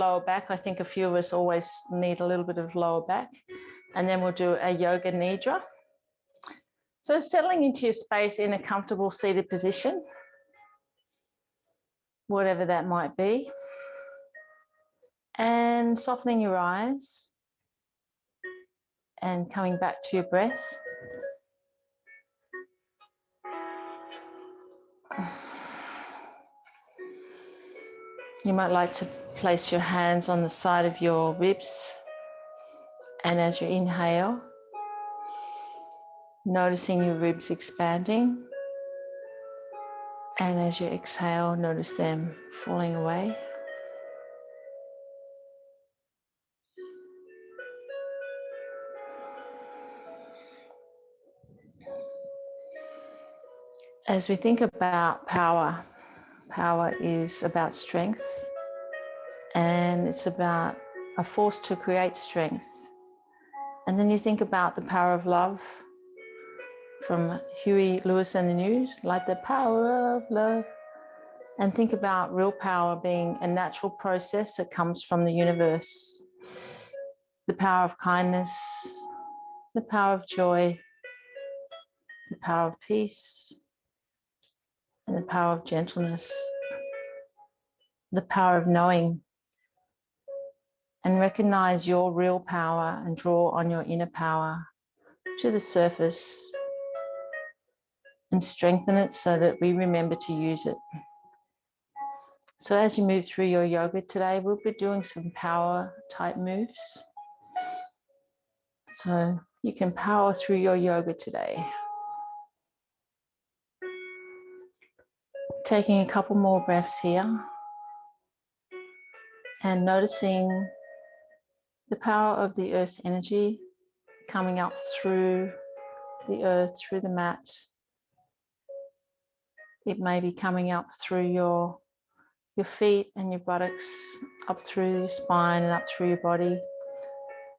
lower back. I think a few of us always need a little bit of lower back. And then we'll do a yoga nidra. So settling into your space in a comfortable seated position, whatever that might be. And softening your eyes and coming back to your breath. You might like to place your hands on the side of your ribs, and as you inhale, noticing your ribs expanding, and as you exhale, notice them falling away. As we think about power, power is about strength, and it's about a force to create strength. And then you think about the power of love from Huey Lewis and the News, like the power of love. And think about real power being a natural process that comes from the universe. The power of kindness, the power of joy, the power of peace, and the power of gentleness, the power of knowing. And recognize your real power and draw on your inner power to the surface and strengthen it so that we remember to use it. So as you move through your yoga today, we'll be doing some power type moves. So you can power through your yoga today. Taking a couple more breaths here and noticing the power of the earth's energy coming up through the earth, through the mat. It may be coming up through your feet and your buttocks, up through your spine and up through your body.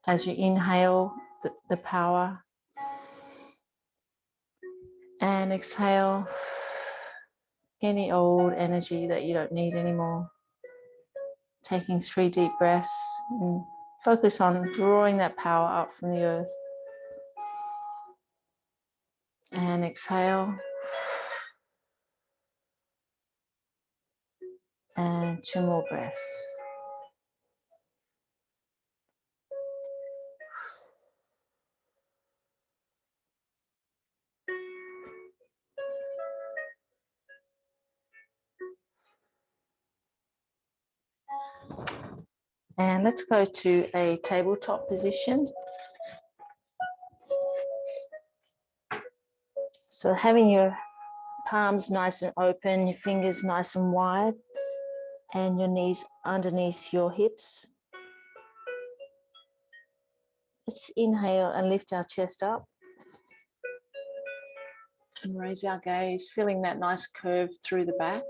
As you inhale the power and exhale any old energy that you don't need anymore. Taking 3 deep breaths and focus on drawing that power up from the earth. And exhale. And 2 more breaths. And let's go to a tabletop position. So having your palms nice and open, your fingers nice and wide, and your knees underneath your hips. Let's inhale and lift our chest up. And raise our gaze, feeling that nice curve through the back.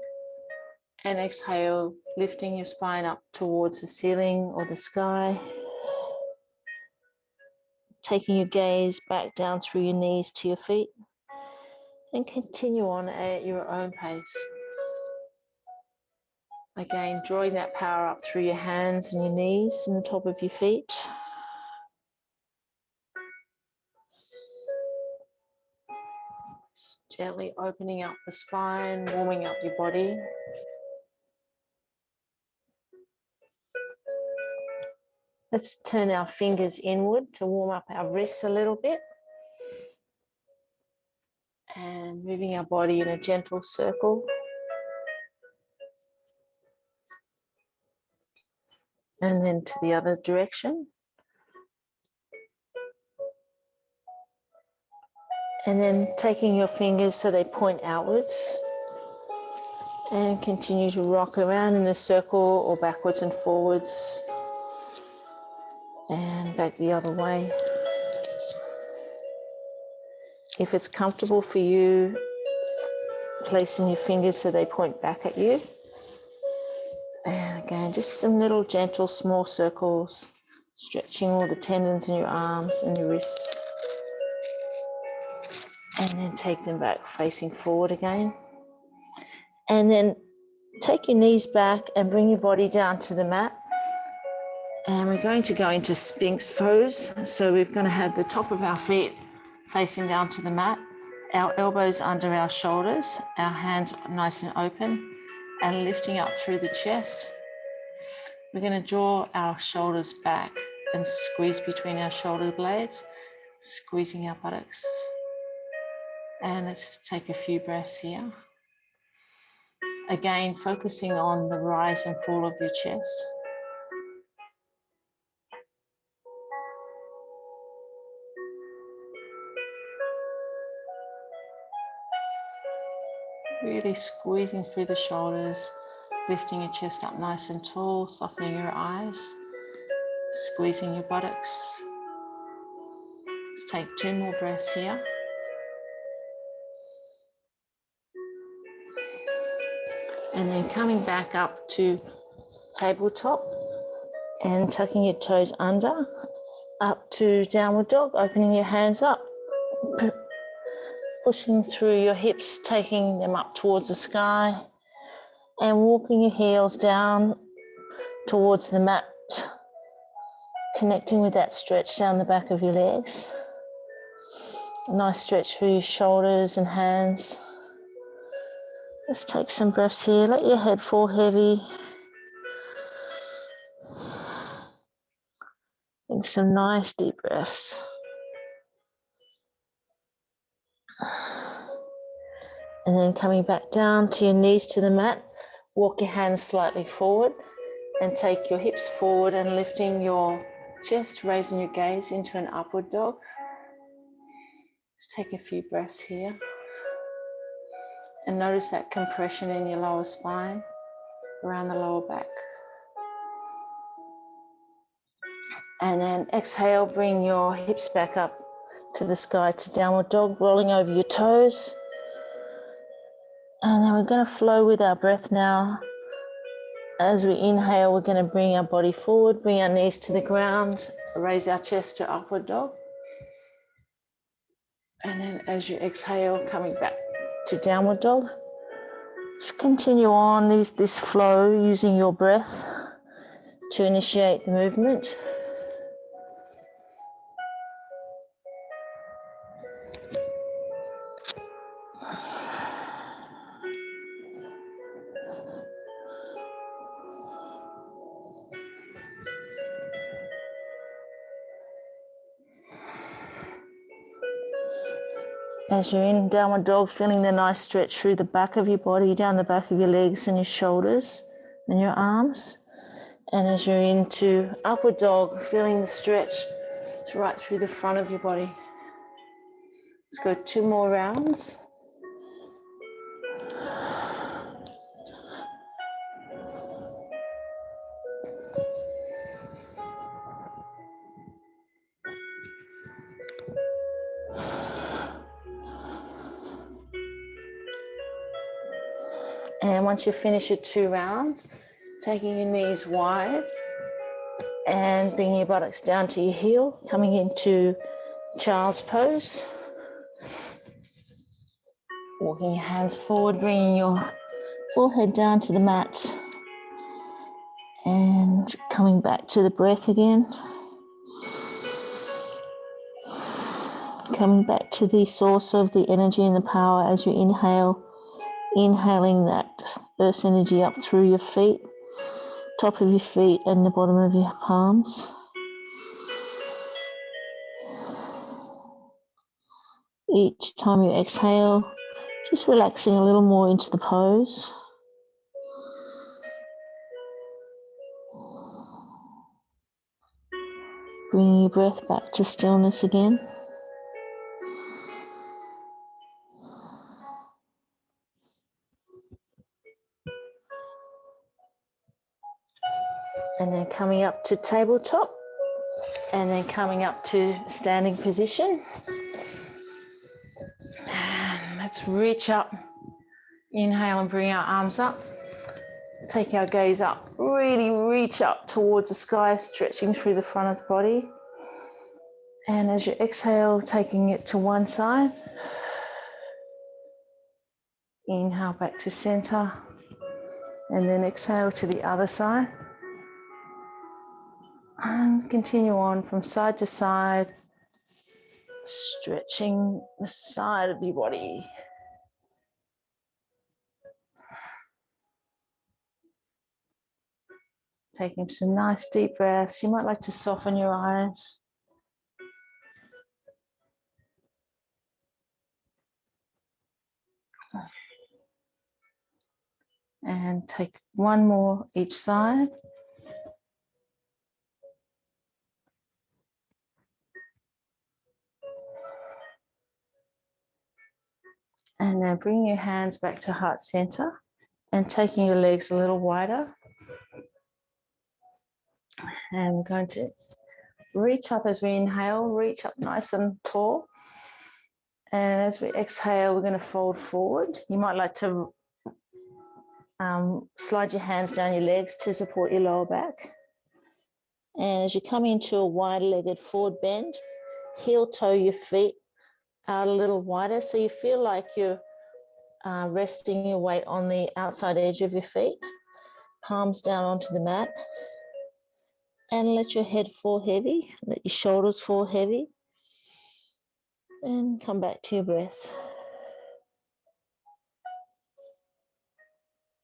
And exhale, lifting your spine up towards the ceiling or the sky. Taking your gaze back down through your knees to your feet. And continue on at your own pace. Again, drawing that power up through your hands and your knees and the top of your feet. Gently opening up the spine, warming up your body. Let's turn our fingers inward to warm up our wrists a little bit. And moving our body in a gentle circle. And then to the other direction. And then taking your fingers so they point outwards. And continue to rock around in a circle or backwards and forwards. And back the other way. If it's comfortable for you, placing your fingers so they point back at you. And again, just some little gentle small circles, stretching all the tendons in your arms and your wrists. And then take them back facing forward again. And then take your knees back and bring your body down to the mat. And we're going to go into Sphinx pose. So we're going to have the top of our feet facing down to the mat, our elbows under our shoulders, our hands nice and open, and lifting up through the chest. We're going to draw our shoulders back and squeeze between our shoulder blades, squeezing our buttocks. And let's take a few breaths here. Again, focusing on the rise and fall of your chest. Really squeezing through the shoulders, lifting your chest up nice and tall, softening your eyes, squeezing your buttocks. Let's take 2 more breaths here. And then coming back up to tabletop and tucking your toes under, up to downward dog, opening your hands up, pushing through your hips, taking them up towards the sky, and walking your heels down towards the mat, connecting with that stretch down the back of your legs. A nice stretch for your shoulders and hands. Let's take some breaths here. Let your head fall heavy. Take some nice deep breaths. And then coming back down to your knees to the mat, walk your hands slightly forward and take your hips forward and lifting your chest, raising your gaze into an upward dog. Let's take a few breaths here. And notice that compression in your lower spine, around the lower back. And then exhale, bring your hips back up to the sky to downward dog, rolling over your toes. And then we're going to flow with our breath now. As we inhale, we're going to bring our body forward, bring our knees to the ground, raise our chest to upward dog. And then as you exhale, coming back to downward dog. Just continue on this flow using your breath to initiate the movement. As you're in downward dog, feeling the nice stretch through the back of your body, down the back of your legs and your shoulders and your arms. And as you're into upward dog, feeling the stretch right through the front of your body. Let's go 2 more rounds. And once you finish your 2 rounds, taking your knees wide and bringing your buttocks down to your heel, coming into child's pose. Walking your hands forward, bringing your forehead down to the mat and coming back to the breath again. Coming back to the source of the energy and the power as you inhale, inhaling that earth's energy up through your feet, top of your feet and the bottom of your palms. Each time you exhale, just relaxing a little more into the pose. Bringing your breath back to stillness again. And then coming up to tabletop. And then coming up to standing position. And let's reach up. Inhale and bring our arms up. Take our gaze up. Really reach up towards the sky, stretching through the front of the body. And as you exhale, taking it to one side. Inhale back to center. And then exhale to the other side. And continue on from side to side, stretching the side of your body. Taking some nice deep breaths. You might like to soften your eyes. And take one more each side. And then bring your hands back to heart center and taking your legs a little wider. And we're going to reach up as we inhale, reach up nice and tall. And as we exhale, we're going to fold forward. You might like to slide your hands down your legs to support your lower back. And as you come into a wide-legged forward bend, heel toe your feet out a little wider so you feel like you're resting your weight on the outside edge of your feet. Palms down onto the mat. And let your head fall heavy, let your shoulders fall heavy. And come back to your breath.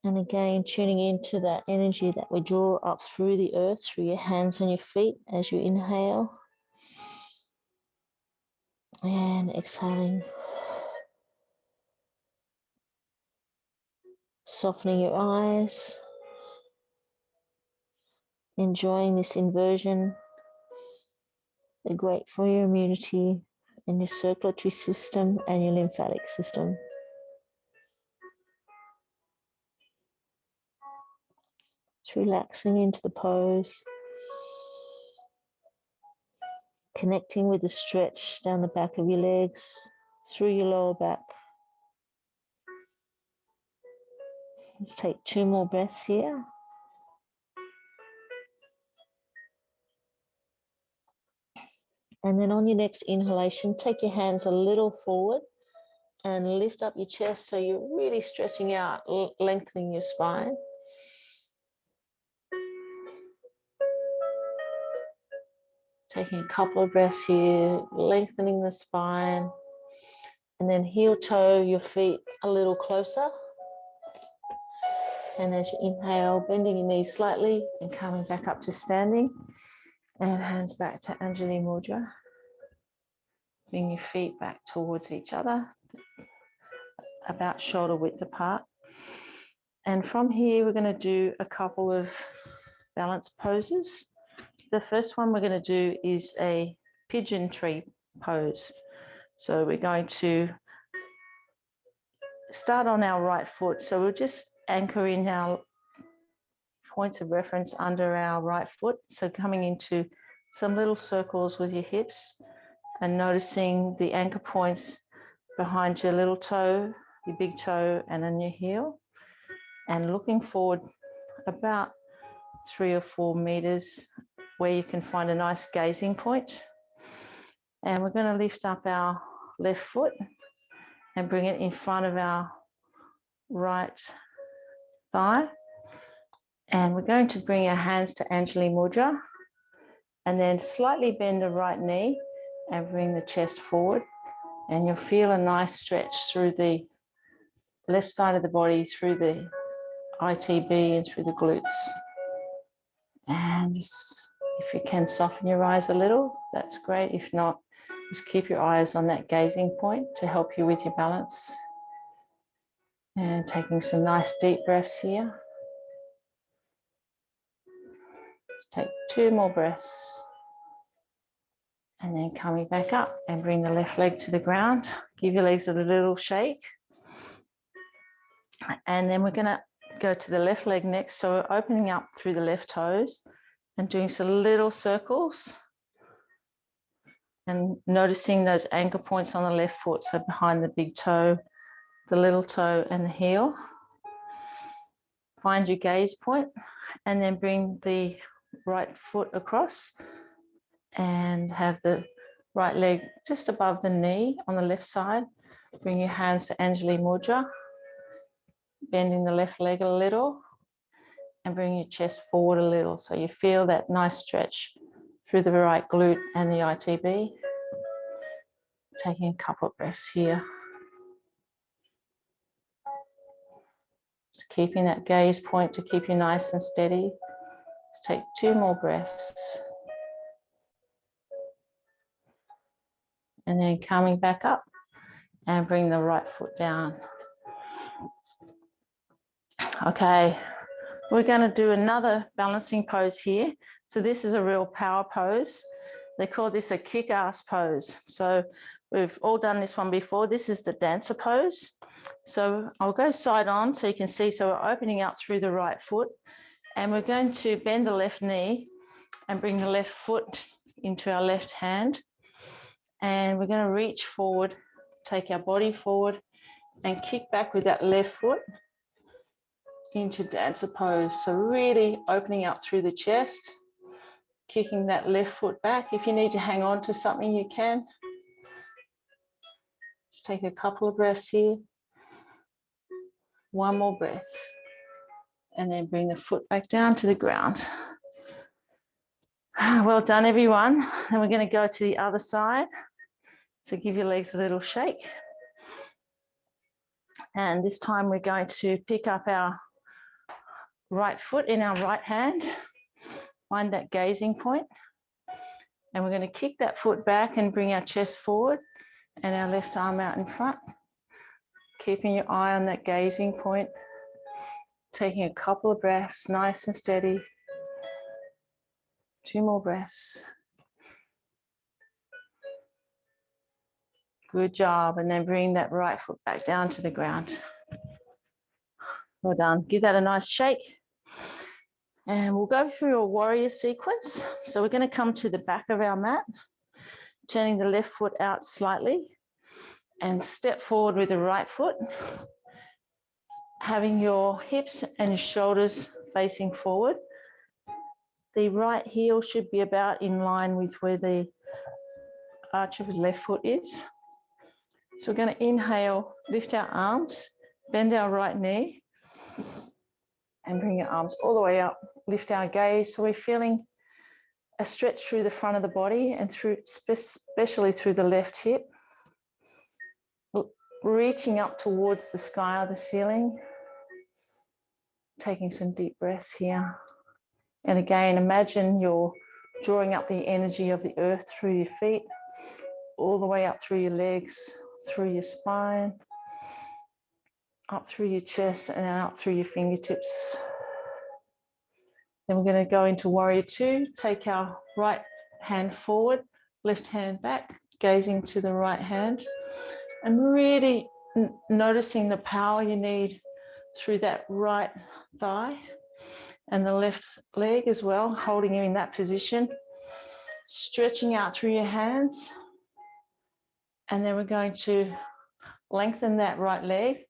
And again, tuning into that energy that we draw up through the earth, through your hands and your feet as you inhale. And exhaling. Softening your eyes. Enjoying this inversion. They're great for your immunity and your circulatory system and your lymphatic system. Just relaxing into the pose. Connecting with the stretch down the back of your legs, through your lower back. Let's take 2 more breaths here. And then on your next inhalation, take your hands a little forward and lift up your chest so you're really stretching out, lengthening your spine. Taking a couple of breaths here, lengthening the spine. And then heel toe your feet a little closer. And as you inhale, bending your knees slightly and coming back up to standing. And hands back to Anjali Mudra. Bring your feet back towards each other, about shoulder width apart. And from here, we're going to do a couple of balance poses. The first one we're going to do is a pigeon tree pose. So we're going to start on our right foot. So we'll just anchor in our points of reference under our right foot. So coming into some little circles with your hips and noticing the anchor points behind your little toe, your big toe, and then your heel. And looking forward about 3 or 4 meters where you can find a nice gazing point. And we're going to lift up our left foot and bring it in front of our right thigh. And we're going to bring our hands to Anjali Mudra and then slightly bend the right knee and bring the chest forward. And you'll feel a nice stretch through the left side of the body, through the ITB and through the glutes. And just, if you can soften your eyes a little, that's great. If not, just keep your eyes on that gazing point to help you with your balance. And taking some nice deep breaths here. Just take 2 more breaths. And then coming back up and bring the left leg to the ground. Give your legs a little shake. And then we're going to go to the left leg next. So we're opening up through the left toes and doing some little circles. And noticing those anchor points on the left foot. So behind the big toe, the little toe, and the heel. Find your gaze point and then bring the right foot across and have the right leg just above the knee on the left side. Bring your hands to Anjali Mudra, bending the left leg a little and bring your chest forward a little so you feel that nice stretch through the right glute and the ITB. Taking a couple of breaths here. Just keeping that gaze point to keep you nice and steady. Let's take 2 more breaths. And then coming back up and bring the right foot down. Okay, we're going to do another balancing pose here. So this is a real power pose. They call this a kick-ass pose. So we've all done this one before. This is the dancer pose. So I'll go side on so you can see. So we're opening up through the right foot, and we're going to bend the left knee and bring the left foot into our left hand. And we're going to reach forward, take our body forward and kick back with that left foot into dancer pose. So really opening up through the chest, kicking that left foot back. If you need to hang on to something, you can. Just take a couple of breaths here. 1 more breath. And then bring the foot back down to the ground. Well done, everyone. And we're going to go to the other side. So give your legs a little shake. And this time we're going to pick up our right foot in our right hand. Find that gazing point. And we're going to kick that foot back and bring our chest forward and our left arm out in front. Keeping your eye on that gazing point. Taking a couple of breaths, nice and steady. 2 more breaths. Good job. And then bring that right foot back down to the ground. Well done. Give that a nice shake. And we'll go through a warrior sequence. So we're going to come to the back of our mat, turning the left foot out slightly and step forward with the right foot, having your hips and your shoulders facing forward. The right heel should be about in line with where the arch of the left foot is. So we're going to inhale, lift our arms, bend our right knee, and bring your arms all the way up. Lift our gaze. So we're feeling a stretch through the front of the body and through, especially through the left hip. Reaching up towards the sky or the ceiling. Taking some deep breaths here. And again, imagine you're drawing up the energy of the earth through your feet, all the way up through your legs, through your spine, up through your chest, and then up through your fingertips. Then we're going to go into Warrior Two. Take our right hand forward, left hand back, gazing to the right hand, and really noticing the power you need through that right thigh and the left leg as well, holding you in that position, stretching out through your hands. And then we're going to lengthen that right leg,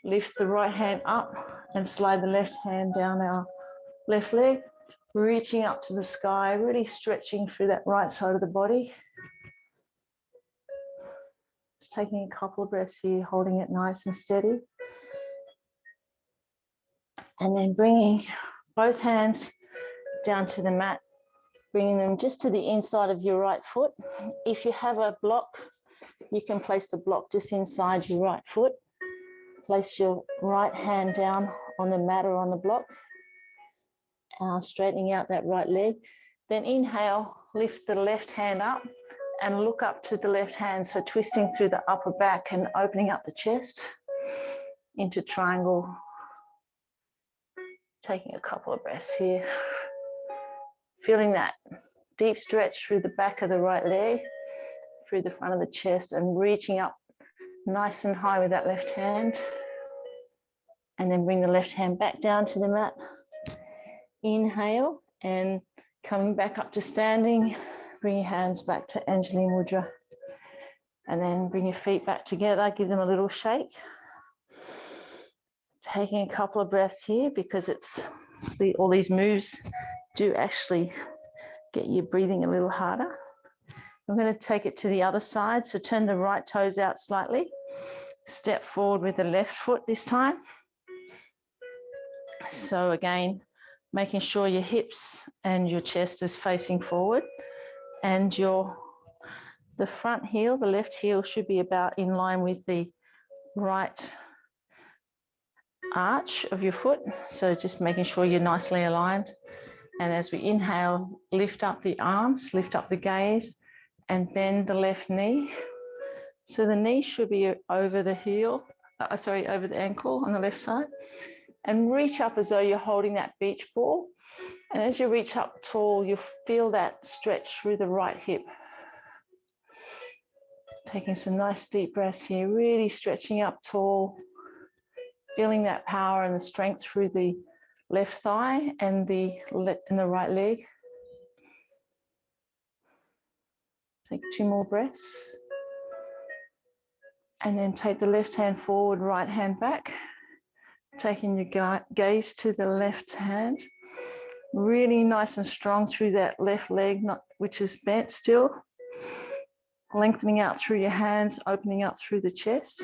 lift the right hand up and slide the left hand down our left leg, reaching up to the sky, really stretching through that right side of the body. Just taking a couple of breaths here, holding it nice and steady. And then bringing both hands down to the mat, bringing them just to the inside of your right foot. If you have a block, you can place the block just inside your right foot. Place your right hand down on the mat or on the block, straightening out that right leg. Then inhale, lift the left hand up and look up to the left hand. So twisting through the upper back and opening up the chest into triangle. Taking a couple of breaths here. Feeling that deep stretch through the back of the right leg, through the front of the chest, and reaching up nice and high with that left hand. And then bring the left hand back down to the mat. Inhale and coming back up to standing. Bring your hands back to Anjali mudra. And then bring your feet back together. Give them a little shake. Taking a couple of breaths here because all these moves do actually get you breathing a little harder. I'm going to take it to the other side. So turn the right toes out slightly. Step forward with the left foot this time. So again, making sure your hips and your chest is facing forward. And the front heel, the left heel, should be about in line with the right arch of your foot. So just making sure you're nicely aligned. And as we inhale, lift up the arms, lift up the gaze, and bend the left knee. So the knee should be over the heel, over the ankle on the left side. And reach up as though you're holding that beach ball. And as you reach up tall, you'll feel that stretch through the right hip. Taking some nice deep breaths here, really stretching up tall, feeling that power and the strength through the left thigh and the right leg. Take 2 more breaths. And then take the left hand forward, right hand back. Taking your gaze to the left hand. Really nice and strong through that left leg, which is bent still. Lengthening out through your hands, opening up through the chest.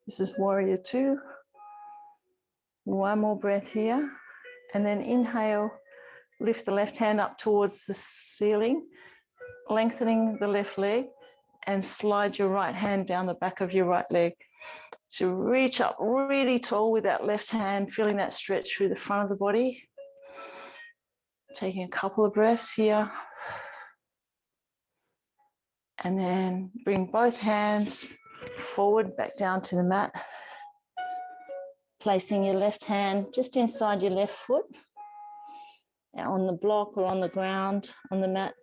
This is warrior 2. 1 more breath here. And then inhale, lift the left hand up towards the ceiling, lengthening the left leg, and slide your right hand down the back of your right leg. So reach up really tall with that left hand, feeling that stretch through the front of the body. Taking a couple of breaths here. And then bring both hands forward, back down to the mat. Placing your left hand just inside your left foot, on the block or on the ground, on the mat.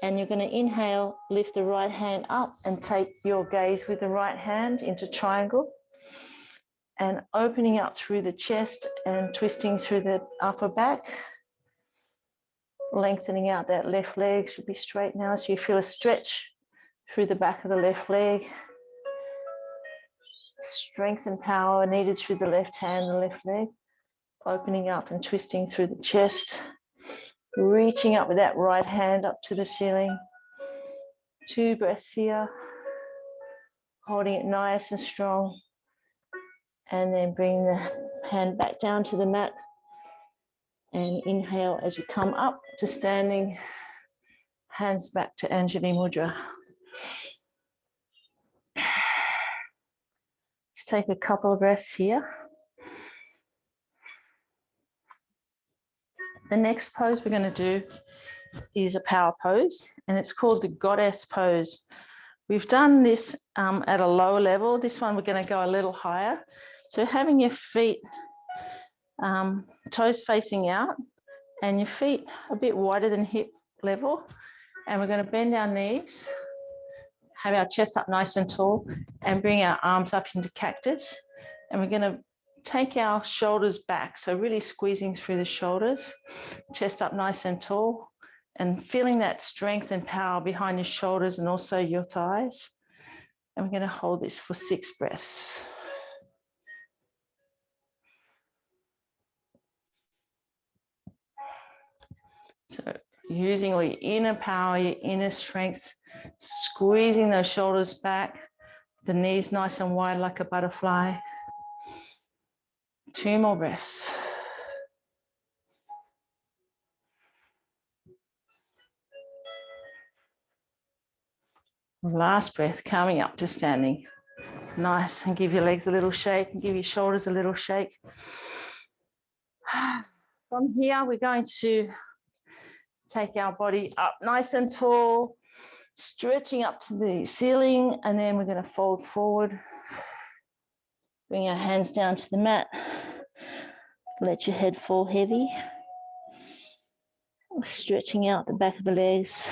And you're going to inhale, lift the right hand up and take your gaze with the right hand into triangle. And opening up through the chest and twisting through the upper back. Lengthening out that left leg, should be straight now. So you feel a stretch through the back of the left leg. Strength and power needed through the left hand and left leg. Opening up and twisting through the chest. Reaching up with that right hand up to the ceiling. 2 breaths here. Holding it nice and strong. And then bring the hand back down to the mat. And inhale as you come up to standing. Hands back to Anjali mudra. Let's take a couple of breaths here. The next pose we're going to do is a power pose, and it's called the goddess pose. We've done this at a lower level. This one we're going to go a little higher. So having your feet, toes facing out, and your feet a bit wider than hip level. And we're going to bend our knees, have our chest up nice and tall, and bring our arms up into cactus. And we're going to take our shoulders back, so really squeezing through the shoulders, chest up nice and tall, and feeling that strength and power behind your shoulders and also your thighs. And we're going to hold this for 6 breaths. So using all your inner power, your inner strength, squeezing those shoulders back, the knees nice and wide like a butterfly. 2 more breaths. Last breath, coming up to standing. Nice, and give your legs a little shake and give your shoulders a little shake. From here, we're going to take our body up nice and tall, stretching up to the ceiling, and then we're going to fold forward. Bring our hands down to the mat. Let your head fall heavy. Stretching out the back of the legs.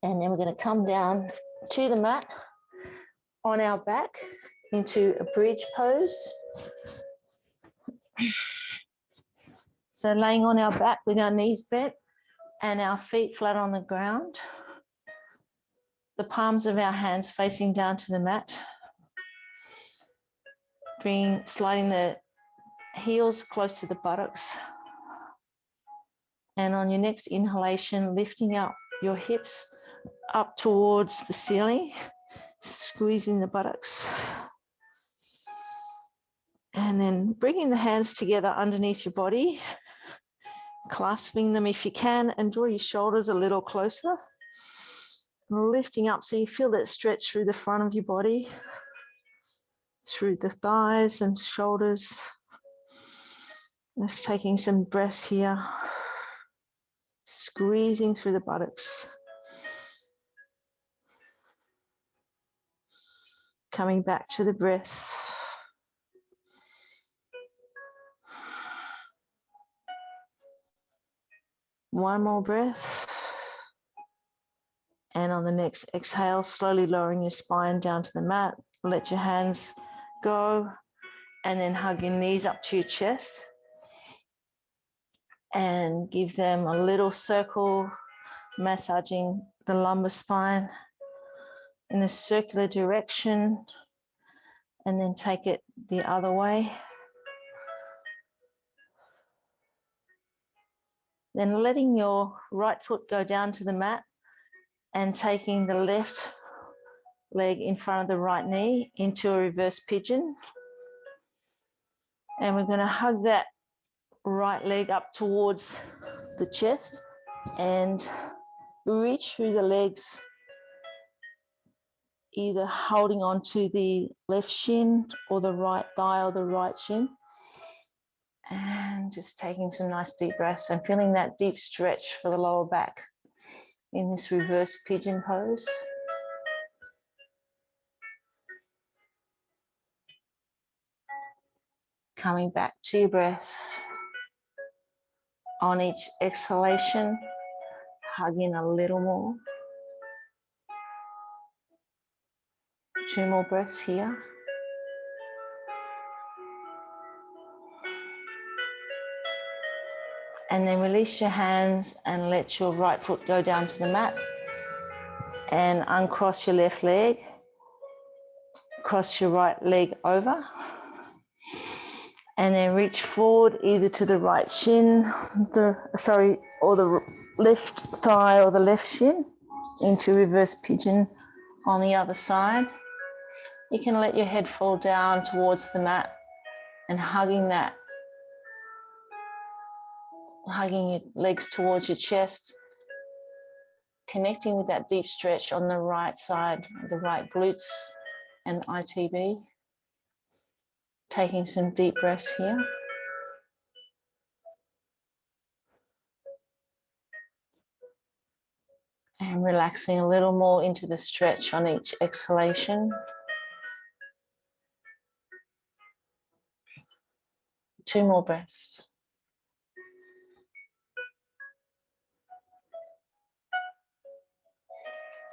And then we're going to come down to the mat on our back into a bridge pose. So laying on our back with our knees bent and our feet flat on the ground. The palms of our hands facing down to the mat. Sliding the heels close to the buttocks. And on your next inhalation, lifting up your hips up towards the ceiling, squeezing the buttocks. And then bringing the hands together underneath your body, clasping them if you can, and draw your shoulders a little closer. Lifting up so you feel that stretch through the front of your body, through the thighs and shoulders. Just taking some breaths here, squeezing through the buttocks. Coming back to the breath. One more breath. And on the next exhale, slowly lowering your spine down to the mat. Let your hands go and then hug your knees up to your chest. And give them a little circle, massaging the lumbar spine in a circular direction. And then take it the other way. Then letting your right foot go down to the mat and taking the left leg in front of the right knee into a reverse pigeon. And we're going to hug that right leg up towards the chest and reach through the legs, either holding on to the left shin or the right thigh or the right shin. And just taking some nice deep breaths and feeling that deep stretch for the lower back in this reverse pigeon pose. Coming back to your breath. On each exhalation, hugging a little more. 2 more breaths here. And then release your hands and let your right foot go down to the mat. And uncross your left leg. Cross your right leg over. And then reach forward either to the right shin, or the left thigh or the left shin into reverse pigeon on the other side. You can let your head fall down towards the mat and hugging your legs towards your chest, connecting with that deep stretch on the right side, the right glutes and ITB. Taking some deep breaths here. And relaxing a little more into the stretch on each exhalation. 2 more breaths.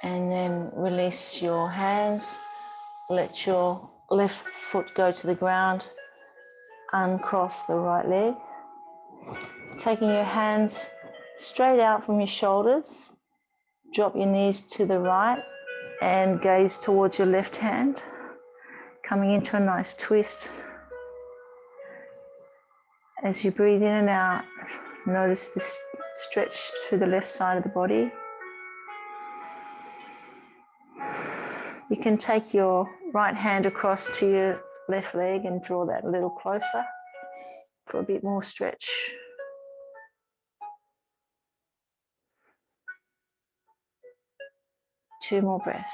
And then release your hands. Let your left foot go to the ground. Uncross the right leg. Taking your hands straight out from your shoulders. Drop your knees to the right and gaze towards your left hand. Coming into a nice twist. As you breathe in and out, notice this stretch through the left side of the body. You can take your right hand across to your left leg and draw that a little closer for a bit more stretch. Two more breaths.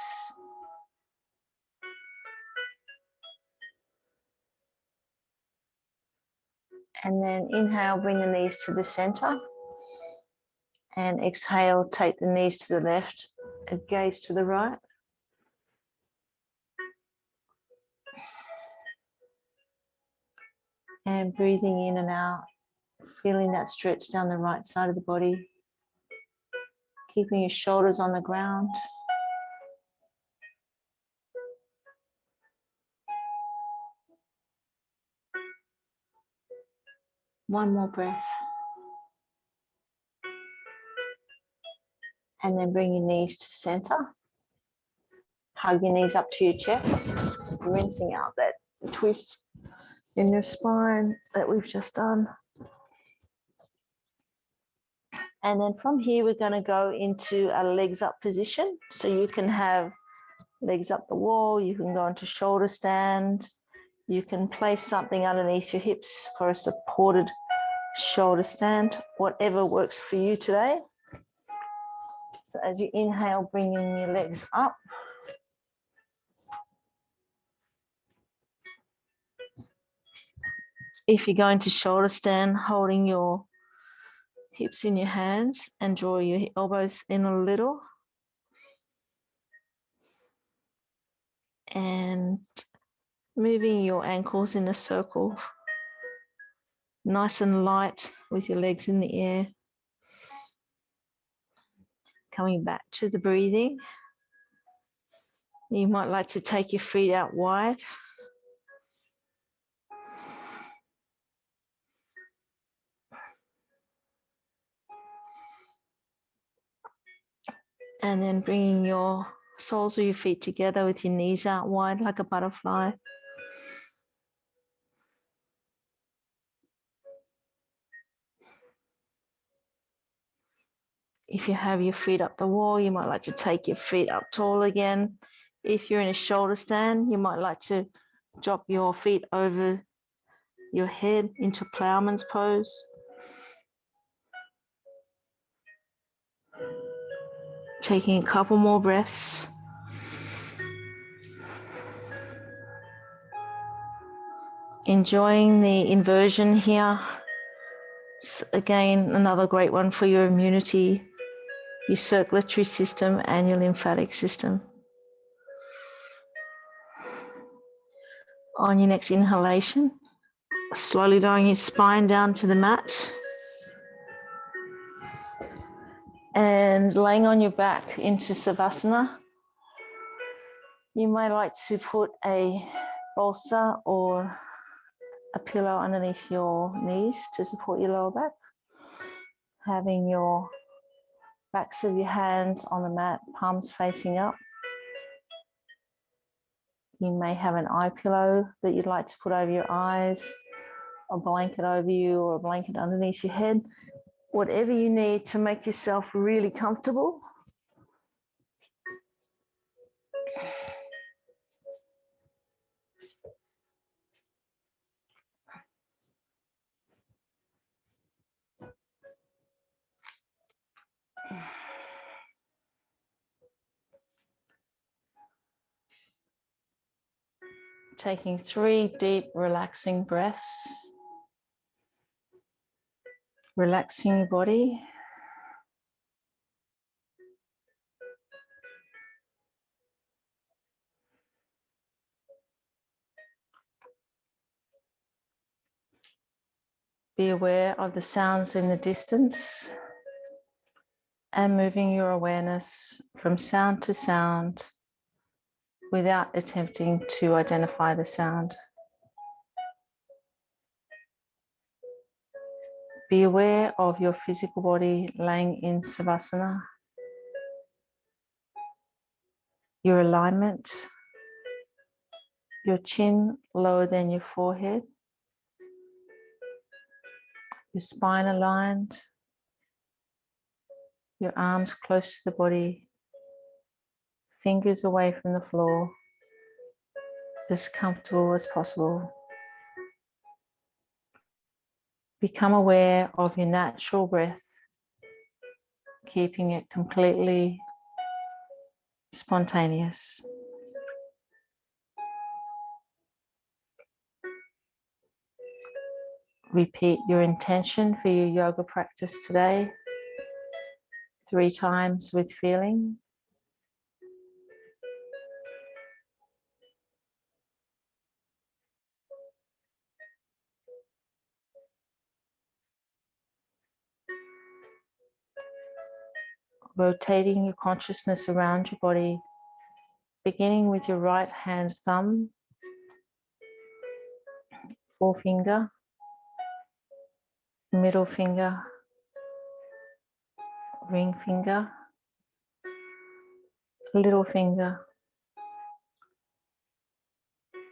And then inhale, bring the knees to the center. And exhale, take the knees to the left and gaze to the right. And breathing in and out, feeling that stretch down the right side of the body. Keeping your shoulders on the ground. One more breath. And then bring your knees to center. Hug your knees up to your chest, rinsing out that twist in your spine that we've just done. And then from here, we're going to go into a legs up position. So you can have legs up the wall, you can go into shoulder stand, you can place something underneath your hips for a supported shoulder stand, whatever works for you today. So as you inhale, bringing your legs up. If you're going to shoulder stand, holding your hips in your hands and draw your elbows in a little. And moving your ankles in a circle, nice and light with your legs in the air. Coming back to the breathing. You might like to take your feet out wide. And then bringing your soles of your feet together with your knees out wide like a butterfly. If you have your feet up the wall, you might like to take your feet up tall again. If you're in a shoulder stand, you might like to drop your feet over your head into ploughman's pose. Taking a couple more breaths. Enjoying the inversion here. Again, another great one for your immunity, your circulatory system, and your lymphatic system. On your next inhalation, slowly lowering your spine down to the mat. And laying on your back into Savasana. You may like to put a bolster or a pillow underneath your knees to support your lower back. Having your backs of your hands on the mat, palms facing up. You may have an eye pillow that you'd like to put over your eyes, a blanket over you, or a blanket underneath your head. Whatever you need to make yourself really comfortable. Taking 3 deep, relaxing breaths. Relaxing your body. Be aware of the sounds in the distance and moving your awareness from sound to sound without attempting to identify the sound. Be aware of your physical body laying in Savasana, your alignment, your chin lower than your forehead, your spine aligned, your arms close to the body, fingers away from the floor, as comfortable as possible. Become aware of your natural breath, keeping it completely spontaneous. Repeat your intention for your yoga practice today 3 times with feeling. Rotating your consciousness around your body, beginning with your right hand thumb, forefinger, middle finger, ring finger, little finger,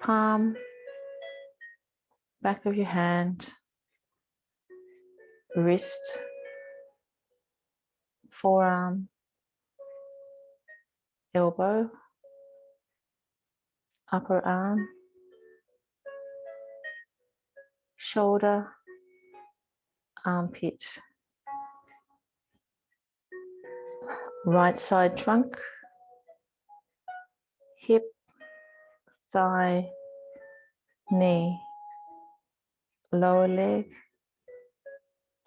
palm, back of your hand, wrist, forearm, elbow, upper arm, shoulder, armpit, right side trunk, hip, thigh, knee, lower leg,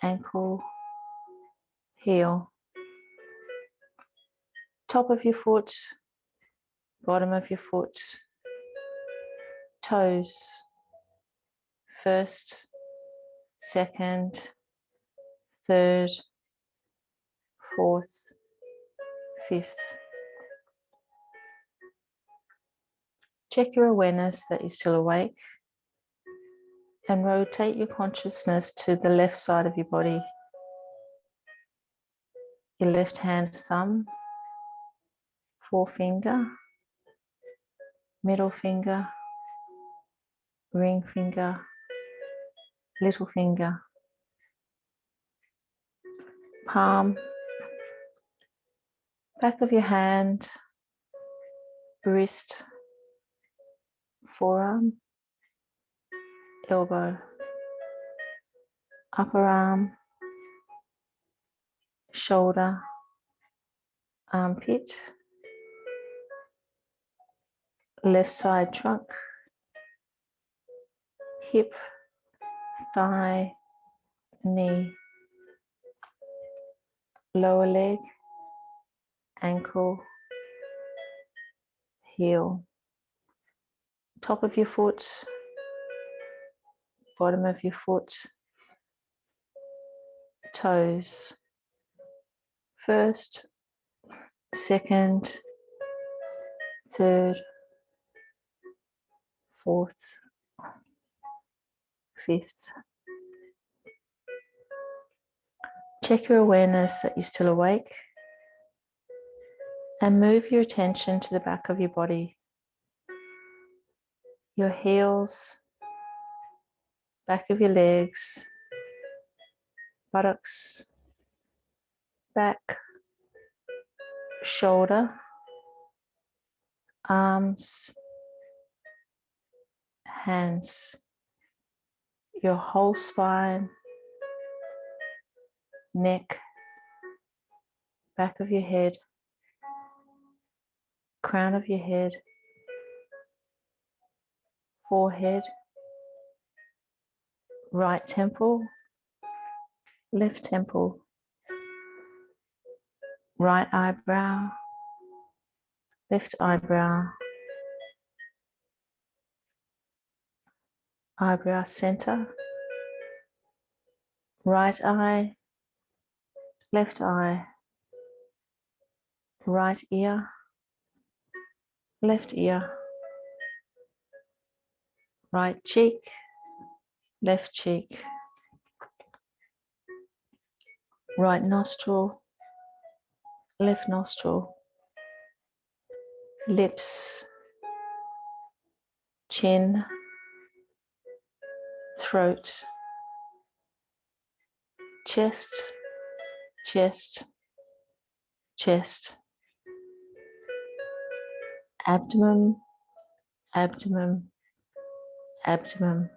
ankle, heel, top of your foot, bottom of your foot, toes, first, second, third, fourth, fifth. Check your awareness that you're still awake and rotate your consciousness to the left side of your body. Your left hand thumb, forefinger, middle finger, ring finger, little finger, palm, back of your hand, wrist, forearm, elbow, upper arm, shoulder, armpit, left side trunk, hip, thigh, knee, lower leg, ankle, heel, top of your foot, bottom of your foot, toes, first, second, third, fourth, fifth. Check your awareness that you're still awake and move your attention to the back of your body, your heels, back of your legs, buttocks, back, shoulder, arms, hands, your whole spine, neck, back of your head, crown of your head, forehead, right temple, left temple, right eyebrow, left eyebrow, eyebrow center, right eye, left eye, right ear, left ear, right cheek, left cheek, right nostril, left nostril, lips, chin, throat, chest, chest, chest, abdomen, abdomen, abdomen,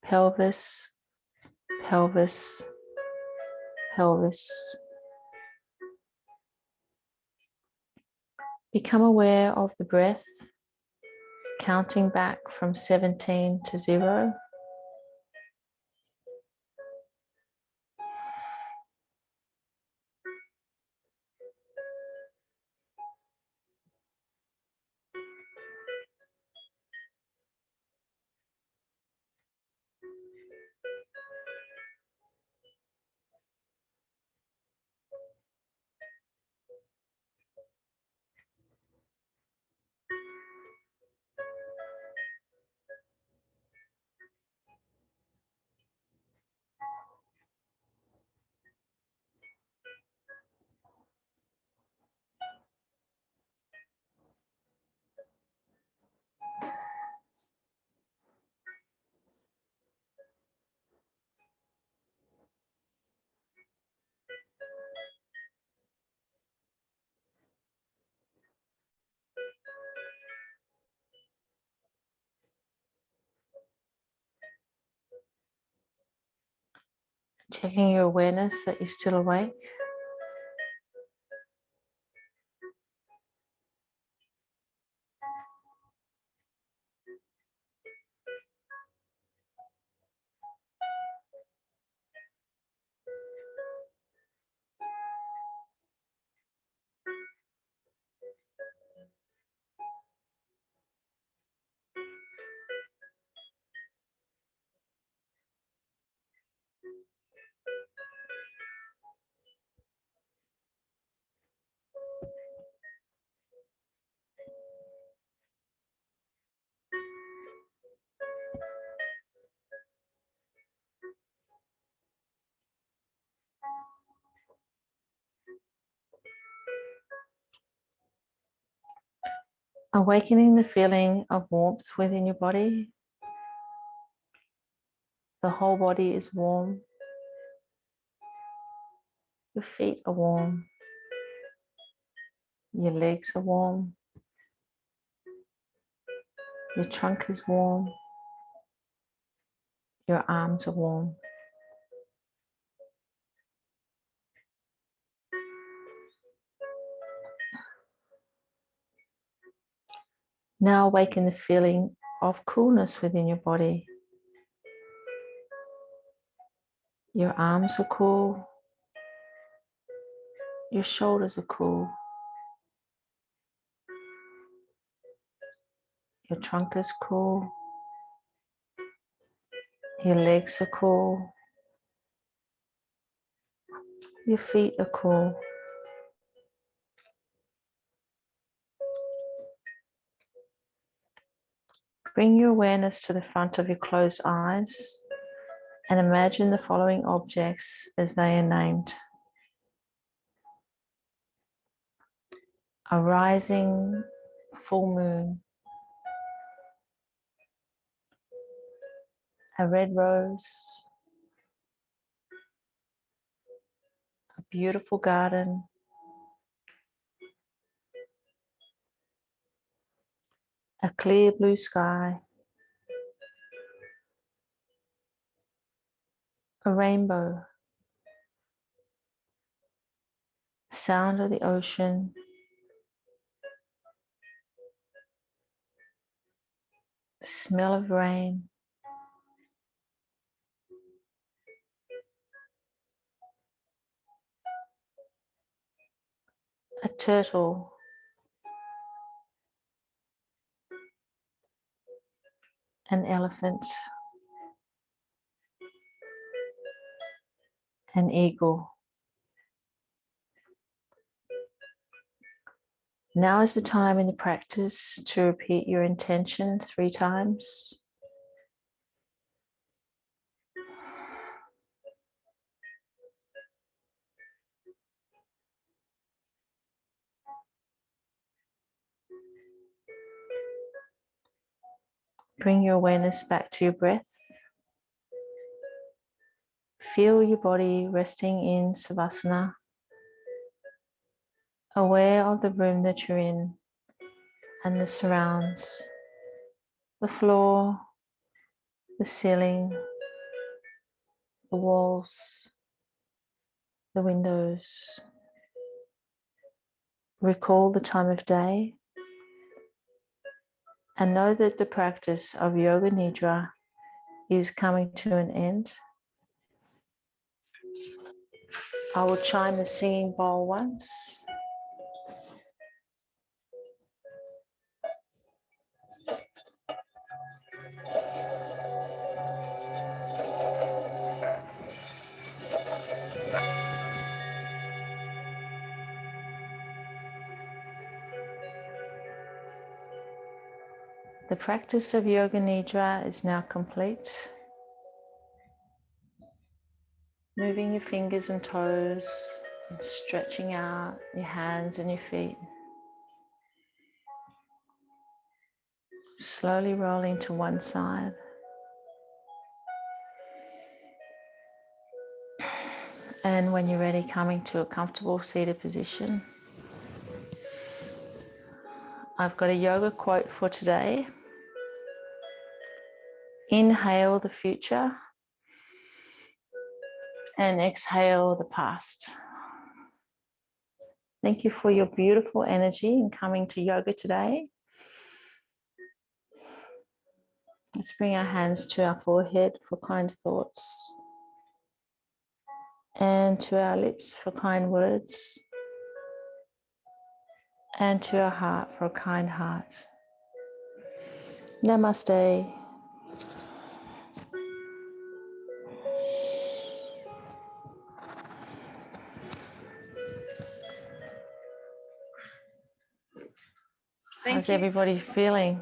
pelvis, pelvis, pelvis. Become aware of the breath, counting back from 17 to 0. Checking your awareness that you're still awake. Awakening the feeling of warmth within your body. The whole body is warm. Your feet are warm. Your legs are warm. Your trunk is warm. Your arms are warm. Now awaken the feeling of coolness within your body. Your arms are cool. Your shoulders are cool. Your trunk is cool. Your legs are cool. Your feet are cool. Bring your awareness to the front of your closed eyes and imagine the following objects as they are named. A rising full moon, a red rose, a beautiful garden, a clear blue sky, a rainbow, the sound of the ocean, the smell of rain, a turtle, an elephant, an eagle. Now is the time in the practice to repeat your intention 3 times. Bring your awareness back to your breath. Feel your body resting in Savasana, aware of the room that you're in and the surrounds, the floor, the ceiling, the walls, the windows. Recall the time of day and know that the practice of Yoga Nidra is coming to an end. I will chime the singing bowl once. The practice of Yoga Nidra is now complete. Moving your fingers and toes and stretching out your hands and your feet. Slowly rolling to one side. And when you're ready, coming to a comfortable seated position. I've got a yoga quote for today. Inhale the future. And exhale the past. Thank you for your beautiful energy in coming to yoga today. Let's bring our hands to our forehead for kind thoughts and to our lips for kind words and to our heart for a kind heart. Namaste. How's everybody feeling?